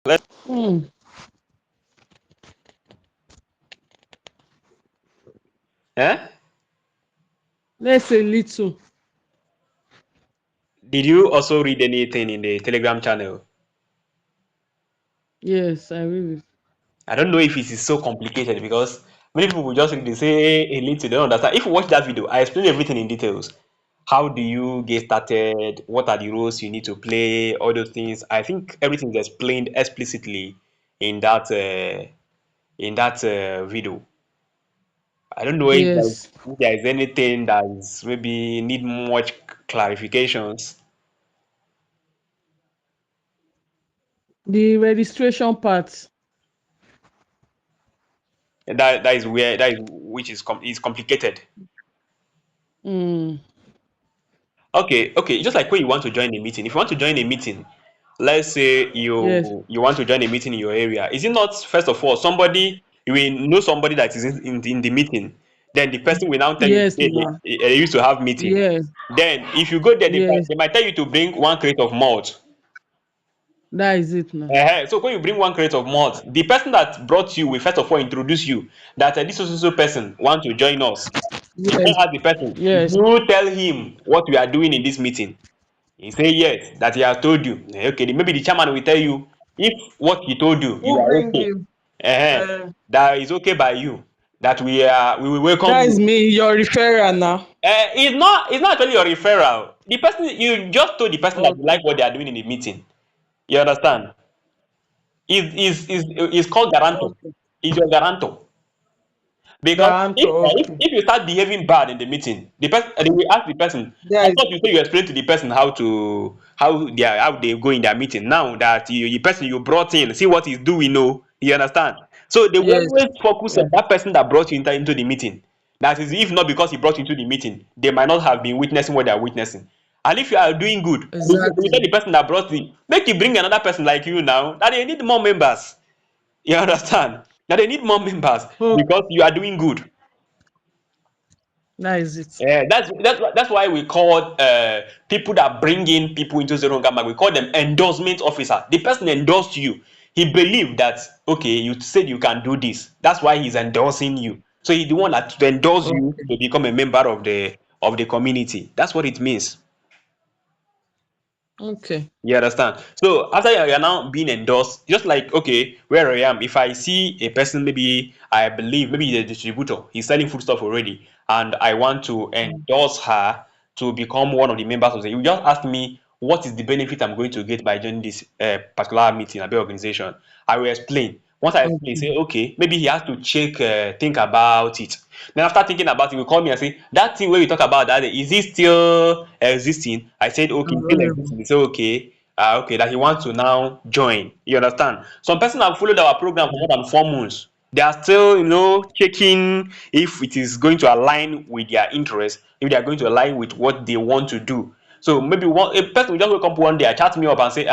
Let, Hmm. eh? Let's say little. Did you also read anything in the Telegram channel? Yes, I will. I don't know if it is so complicated because many people will just read, they say a little, they don't understand. If you watch that video, I explain everything in details. How do you get started? What are the roles you need to play? All those things. I think everything is explained explicitly in that video. I don't know Yes. if there is anything that is maybe need much clarifications. The registration part. That is where that is which is complicated. Hmm. Okay. Just like when you want to join a meeting. If you want to join a meeting, let's say Yes. you want to join a meeting in your area, is it not first of all somebody you will know somebody that is in the meeting? Then the person will now tell you, Yes, hey, ma. they used to have meeting. Yes. Then if you go there, Yes. they might tell you to bring 1 crate of malt. That is it now. So when you bring 1 crate of malt, the person that brought you will first of all introduce you that this so person want to join us. You Yes. then ask the person, did Yes. you tell him what we are doing in this meeting? He say yes, that he has told you. Okay, maybe the chairman will tell you if what he told you, you Who are bring okay. you? uh Uh, That is okay by you. That we will welcome that is you. me, your referral now. It's not actually your referral. The person you just told the person that you Okay. like what they are doing in the meeting. You understand? Is called guarantor. Okay. Is your guarantor. Because Guarantor. Okay. if you start behaving bad in the meeting, the person they will ask the person. I That is thought you say you explain to the person how they go in their meeting. Now that the person you brought in, see what he's doing. No, you understand. So they will yes. always focus Yes. on that person that brought you into the meeting. That is, if not because he brought you into the meeting, they might not have been witnessing what they are witnessing. And if you are doing good, they will tell Exactly. the person that brought you, make you bring another person like you now. That they need more members. You understand? Now they need more members Okay. because you are doing good. That is it. Yeah, that's why we call people that bring in people into Zero Gamma, we call them endorsement officer. The person endorsed you. He believed that okay, you said you can do this. That's why he's endorsing you. So he's the one that to endorse you Okay. to become a member of the community. That's what it means. Okay. You understand? So after you're now being endorsed, just like okay, where I am, if I see a person, maybe I believe maybe the distributor, he's selling food stuff already, and I want to Mm. endorse her to become one of the members of the. You just ask me what is the benefit I'm going to get by joining this particular meeting, a organization. I will explain. Once I explain, Okay. say okay, maybe he has to check, think about it. Then after thinking about it, he will call me and say, that thing where we talk about that day, is it still existing? I said, okay, it's still Available. existing. He said, okay, okay, that he wants to now join. You understand? Some person have followed our program for more than 4 months. They are still, checking if it is going to align with their interest, if they are going to align with what they want to do. So maybe a person will just wake up one day, chat me up and say,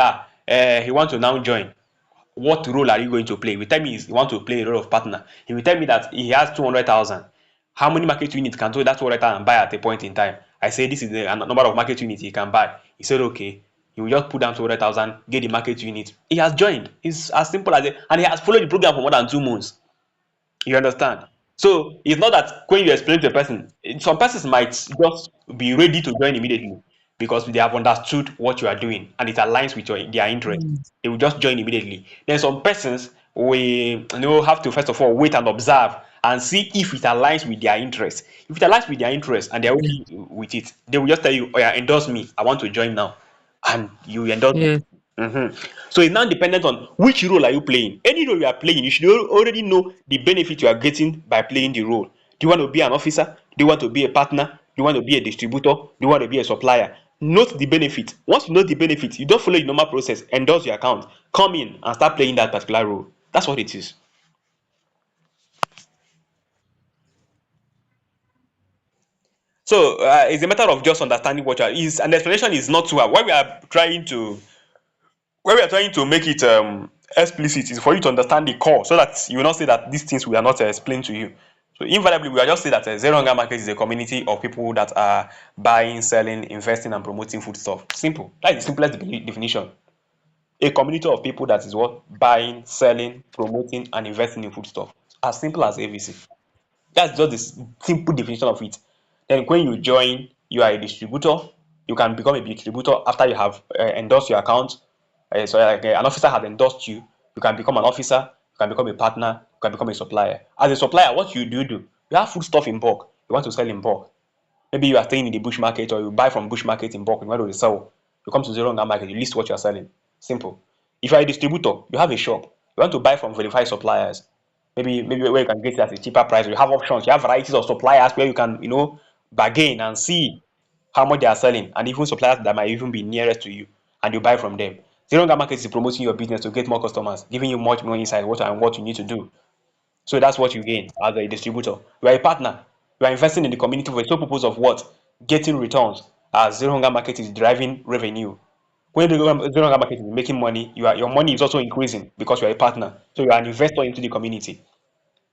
he wants to now join. What role are you going to play? He will tell me he want to play a role of partner. He will tell me that he has 200,000. How many market units can that 200,000 buy at a point in time? I say this is the number of market units he can buy. He said okay. He will just put down 200,000, get the market unit. He has joined. It's as simple as it, and he has followed the program for more than 2 months. You understand? So it's not that when you explain to a person, some persons might just be ready to join immediately because they have understood what you are doing and it aligns with their interest. Mm. They will just join immediately. Then some persons we have to first of all wait and observe and see if it aligns with their interest. If it aligns with their interest and they're Yeah. okay with it, they will just tell you, "Oh yeah, endorse me. I want to join now," and you endorse them. Yeah. So it's now dependent on which role are you playing. Any role you are playing, you should already know the benefit you are getting by playing the role. Do you want to be an officer? Do you want to be a partner? Do you want to be a distributor? Do you want to be a supplier? Note the benefit. Once you know the benefit, you don't follow the normal process, endorse your account, come in and start playing that particular role. That's what it is. So it's a matter of just understanding what you are is, and the explanation is not too hard. Why we are trying to make it explicit is for you to understand the core so that you will not say that these things we are not explained to you. So invariably, we are just saying that Zero Hunger Market is a community of people that are buying, selling, investing, and promoting food stuff. Simple. That is the simplest definition. A community of people that is what buying, selling, promoting, and investing in foodstuff. As simple as ABC. That's just the simple definition of it. Then when you join, you are a distributor. You can become a distributor after you have endorsed your account. So like an officer has endorsed you. You can become an officer. You can become a partner. You can become a supplier. As a supplier, what you do? You have food stuff in bulk. You want to sell in bulk. Maybe you are staying in the bush market or you buy from bush market in bulk. You want to sell. You come to Zero Hunger Market. You list what you are selling. Simple. If you are a distributor, you have a shop. You want to buy from verified suppliers. Maybe where you can get it at a cheaper price. You have options. You have varieties of suppliers where you can bargain and see how much they are selling, and even suppliers that might even be nearest to you, and you buy from them. Zero Hunger Market is promoting your business to get more customers, giving you much more insight what you need to do. So that's what you gain as a distributor. You are a partner. You are investing in the community for the sole purpose of what? Getting returns. As Zero Hunger Market is driving revenue. When the Zero Hunger Market is making money, your money is also increasing because you are a partner. So you are an investor into the community.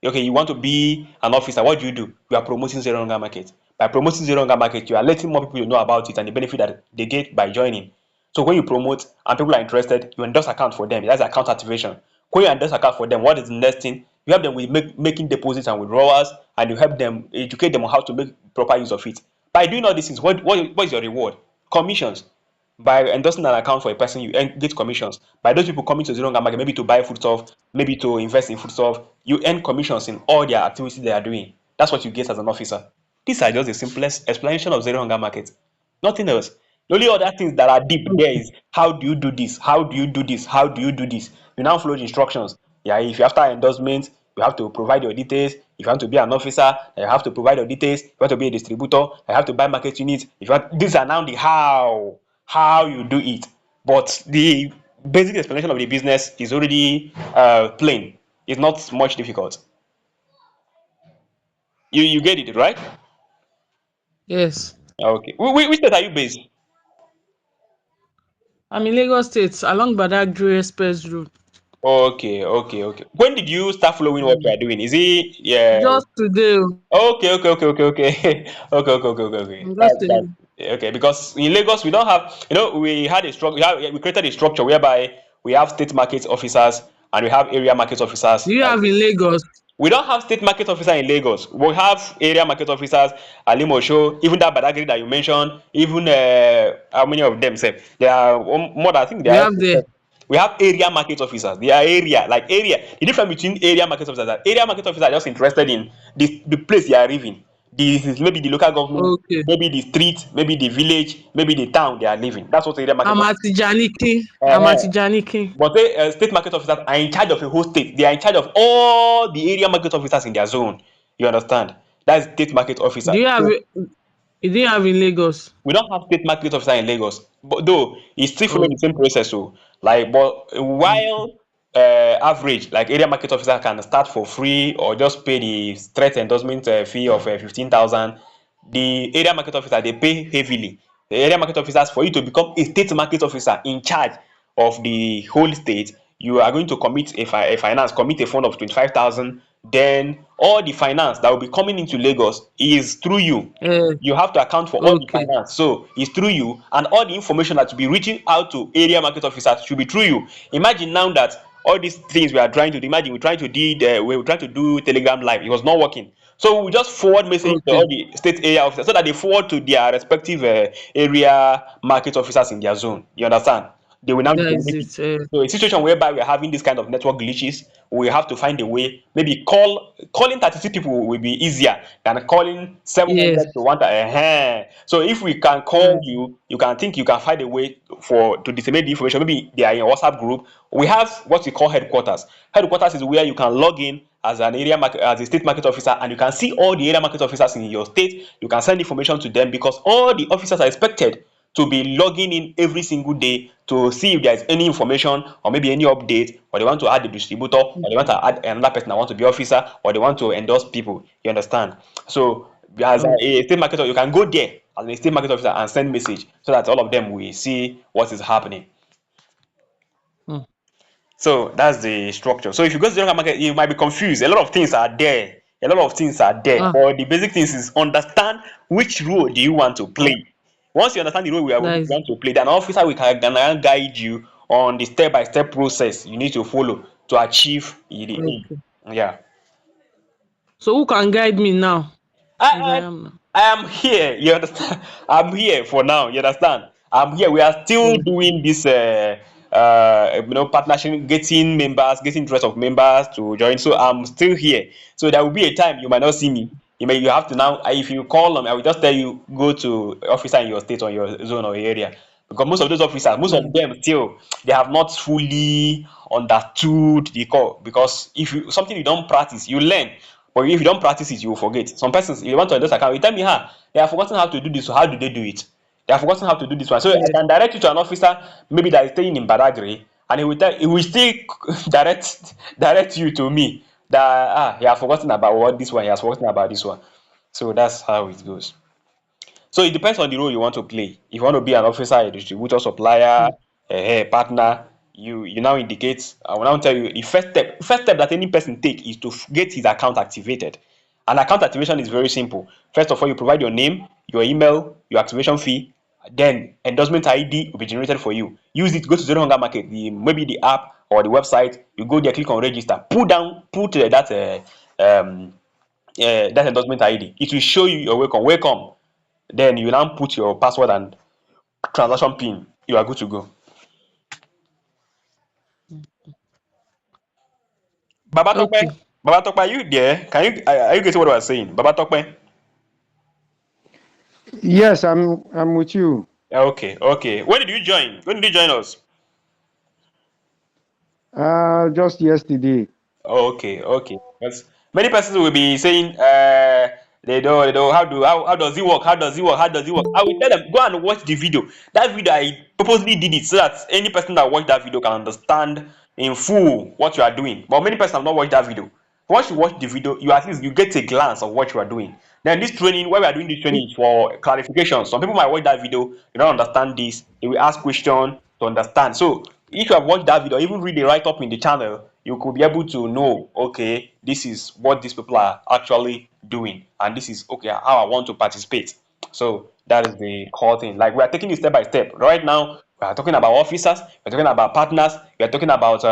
Okay, you want to be an officer, what do? You are promoting Zero Hunger Market. By promoting Zero Hunger Market, you are letting more people know about it and the benefit that they get by joining. So when you promote and people are interested, you endorse account for them. That's account activation. When you endorse account for them, what is the next thing? You help them with making deposits and withdrawals, and you help them educate them on how to make proper use of it. By doing all these things, what is your reward? Commissions. By endorsing an account for a person, you get commissions. By those people coming to Zero Hunger Market, maybe to buy foodstuff, maybe to invest in foodstuff, you earn commissions in all their activities they are doing. That's what you get as an officer. These are just the simplest explanation of Zero Hunger Market. Nothing else. The only other things that are deep there is how do you do this? How do you do this? How do you do this? You now follow the instructions. Yeah, if you after endorsement, you have to provide your details. If you want to be an officer, you have to provide your details. If you want to be a distributor, you have to buy market units. If you want, these are now the how you do it. But the basic explanation of the business is already plain. It's not much difficult. You get it, right? Yes. Okay. Which state are you based? I'm in Lagos State along Badagry Express Road. Okay. When did you start following what you Mm. are doing? Is it yeah? Just today. Okay. Okay. Just today. Okay. Because in Lagos we don't have, we had a structure. We created a structure whereby we have state market officers and we have area market officers. Do you have in Lagos? We don't have state market officer in Lagos. We have area market officers, Alimosho, even that Badagry that you mentioned, even how many of them say? There are more than I think We there are. have there. We have area market officers. They are area, like area. The difference between area market officers and area market officers are just interested in the place they are living. Maybe the local government, Okay. maybe the street, maybe the village, maybe the town they are living. That's what area market I'm officers. at Janiki. I'm at Uh-huh. Janiki. But state market officers are in charge of a whole state. They are in charge of all the area market officers in their zone. You understand? That's state market officer. Do you have So it? You didn't have in Lagos? we don't have state market officer in Lagos, but though it's still following the Okay. same process. So like, but while average like area market officer can start for free or just pay the straight endorsement fee of 15,000, the area market officer they pay heavily. The area market officers, for you to become a state market officer in charge of the whole state, you are going to commit commit a fund of 25,000. Then all the finance that will be coming into Lagos is through you. Uh, You have to account for all the okay. finance, so it's through you, and all the information that will be reaching out to area market officers should be through you. Imagine now that all these things we are trying to do, imagine we were trying to do Telegram live, it was not working. So we just forward message to Okay. all the state area officers so that they forward to their respective area market officers in their zone. You understand? They will now That is disseminate it. it. So a situation whereby we are having this kind of network glitches, we have to find a way. Maybe calling 36 people will be easier than calling Yes. 700 to 1. So if we can call Mm. you, you can think you can find a way to disseminate the information. Maybe they are in a WhatsApp group. We have what we call headquarters. Headquarters is where you can log in as as a state market officer, and you can see all the area market officers in your state. You can send information to them because all the officers are expected to be logging in every single day to see if there is any information or maybe any update, or they want to add the distributor, or they want to add another person that want to be officer, or they want to endorse people. You understand? So as Okay. a state market officer, you can go there as a state market officer and send message so that all of them will see what is happening. Mm. So that's the structure. So if you go to the local market, you might be confused. A lot of things are there. A lot of things are there. Ah, But the basic things is understand which role do you want to play. Once you understand the role we that is want to play, then an officer we can guide you on the step-by-step process you need to follow to achieve the aim. Okay. Yeah. So who can guide me now as I I, am now? I am here. You understand? I'm here for now. You understand? I'm here. We are still Okay. doing this, partnership, getting members, getting interest of members to join. So I'm still here. So there will be a time you might not see me. You have to now. If you call them, I will just tell you go to officer in your state or your zone or area. Because most of those officers, most of Mm. them still, they have not fully understood the call. Because if you something you don't practice, you learn. But if you don't practice it, you will forget. Some persons, if you want to endorse account, you tell me, they have forgotten how to do this. So how do they do it? They have forgotten how to do this one. So I Yes. can direct you to an officer, maybe that is staying in Badagry, and he will still direct you to me that he has forgotten about what this one, he has forgotten about this one. So that's how it goes. So it depends on the role you want to play. If you want to be an officer, a distributor, supplier, Mm. a partner, you now indicate. I will now tell you the first step that any person take is to get his account activated. And account activation is very simple. First of all, you provide your name, your email, your activation fee, then endorsement ID will be generated for you. Use it, go to Zero Hunger Market, maybe the app or the website. You go there, click on register, that endorsement ID. It will show you your welcome. Welcome. Then you now put your password and transaction pin. You are good to go. Baba Tokpe, Okay. Baba Tokpe, are you there? Are you getting what I was saying? Baba Tokpe? Yes, I'm with you. Okay, okay. When did you join? When did you join us? Just yesterday. Okay, okay. Because many persons will be saying, they don't. How does it work? How does it work? How does it work? I will tell them go and watch the video. That video I purposely did it so that any person that watch that video can understand in full what you are doing. But many persons have not watched that video. Once you watch the video, you at least you get a glance of what you are doing. Then this training, why we are doing this training is for clarification. Some people might watch that video, they don't understand this, they will ask questions to understand. So if you have watched that video, even read the write-up in the channel, you could be able to know, okay, this is what these people are actually doing, and this is okay how I want to participate. So that is the core thing. Like we are taking it step by step. Right now, we are talking about officers, we're talking about partners, we are talking about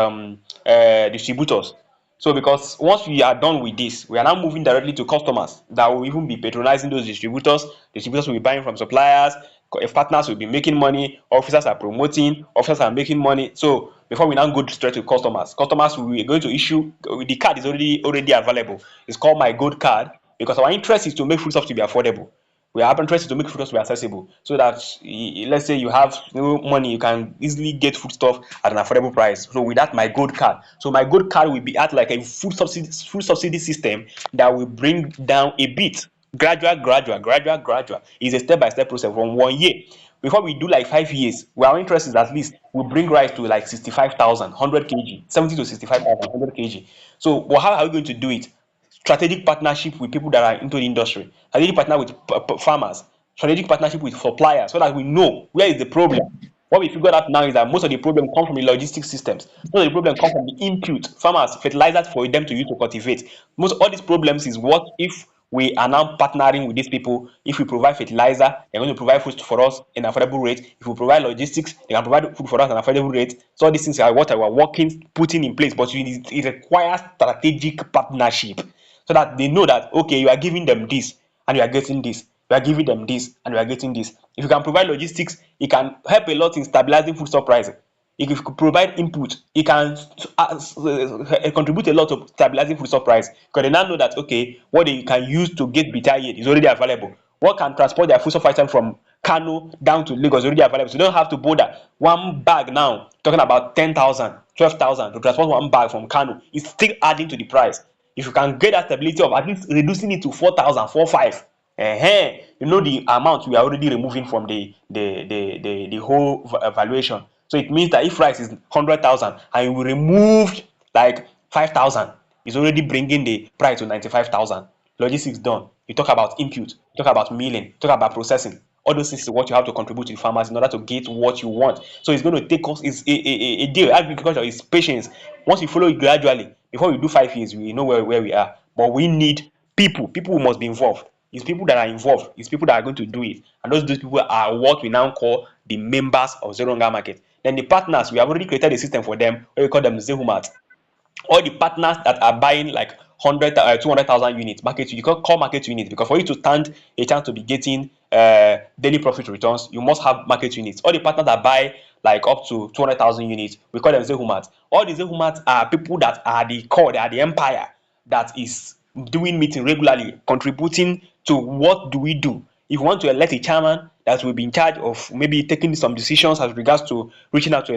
distributors. So because once we are done with this, we are now moving directly to customers that will even be patronizing those distributors. Distributors will be buying from suppliers. If partners will be making money, officers are promoting, officers are making money. So before we now go straight to customers, customers we are going to issue the card is already available. It's called My Gold Card because our interest is to make food stuff to be affordable. We are interested to make foodstuffs be accessible so that let's say you have no money, you can easily get foodstuff at an affordable price. So with that, my gold card. So my gold card will be at like a food subsidy system that will bring down a bit. Gradual. It's a step-by-step process from 1 year. Before we do like 5 years, our interest is at least we bring rice to like 65,000, 100 kg, 70 to 65,000, 100 kg. So, but how are we going to do it? Strategic partnership with people that are into the industry, strategic partner with farmers, strategic partnership with suppliers so that we know where is the problem. What we figured out now is that most of the problem come from the logistic systems. Most of the problem come from the input, farmers, fertilizers for them to use to cultivate. Most all these problems is what if we are now partnering with these people. If we provide fertilizer, they're going to provide food for us in affordable rate. If we provide logistics, they can provide food for us at an affordable rate. So all these things are what I was working, putting in place, but it requires strategic partnership so that they know that okay, you are giving them this and you are getting this, you are giving them this and you are getting this. If you can provide logistics, it can help a lot in stabilizing food supply price. If you could provide input, it can contribute a lot to stabilizing food supply price because they now know that okay, what they can use to get better yield is already available. What can transport their food supply item from Kano down to Lagos is already available. So you don't have to bother. One bag now, talking about 10,000, 12,000 to transport one bag from Kano, is still adding to the price. If you can get that stability of at least reducing it to 4,000, 4,500, you know the amount we are already removing from the whole valuation. So it means that if rice is 100,000 and we removed like 5,000, it's already bringing the price to 95,000. Logistics done. You talk about input, you talk about milling, you talk about processing. All those things is what you have to contribute to the farmers in order to get what you want. So it's going to take us is a deal. Agriculture is patience. Once you follow it gradually, before we do 5 years, we know where we are. But we need people. People must be involved. It's people that are involved. It's people that are going to do it. And those people are what we now call the members of Zero Hunger Market. Then the partners, we have already created a system for them. We call them Zehumat. All the partners that are buying like 200,000 units, market, you can call market units, because for you to stand a chance to be getting daily profit returns, you must have market units. All the partners that buy like up to 200,000 units, we call them Zehumats. All the Zehumats are people that are the core, they are the empire that is doing meeting regularly, contributing to what do we do. If you want to elect a chairman that will be in charge of maybe taking some decisions as regards to reaching out to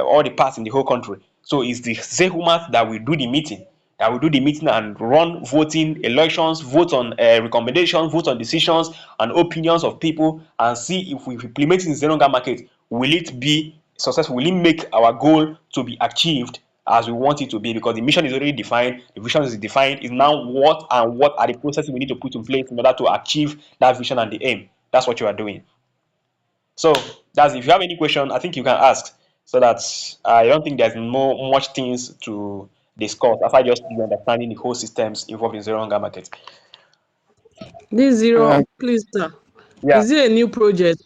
all the parts in the whole country. So it's the Zehumat that will do the meeting, and run voting, elections, vote on recommendations, vote on decisions and opinions of people, and see if we implement it in the Zenonga market, will it be successful? Will it make our goal to be achieved as we want it to be? Because the mission is already defined, the vision is defined. Is now what are the processes we need to put in place in order to achieve that vision and the aim. That's what you are doing. So that's, if you have any question, I think you can ask, so that I don't think there's more much things to discuss after just you understanding the whole systems involved in zero hunger market. This zero, Uh, please, sir. Yeah. Is it a new project?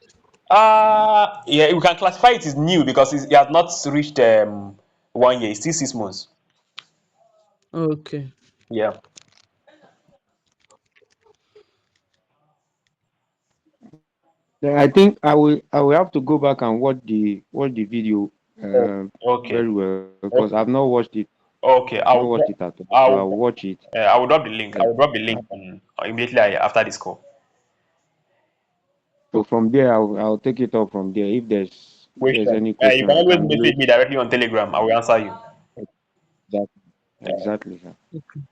Yeah, we can classify it as new because it has not reached 1 year. It's still 6 months. Okay. Yeah. then I think I will have to go back and watch the video Oh, okay. very well, because Okay. I've not watched it. Okay. I've not watched it at all. So I'll watch it. I will drop the link. I Then will drop the link immediately after this call. so from there I'll take it up from there. If there's Question. any You question can I always can message relate. me directly on Telegram. I will answer you. Exactly, Yeah. exactly, sir. Okay.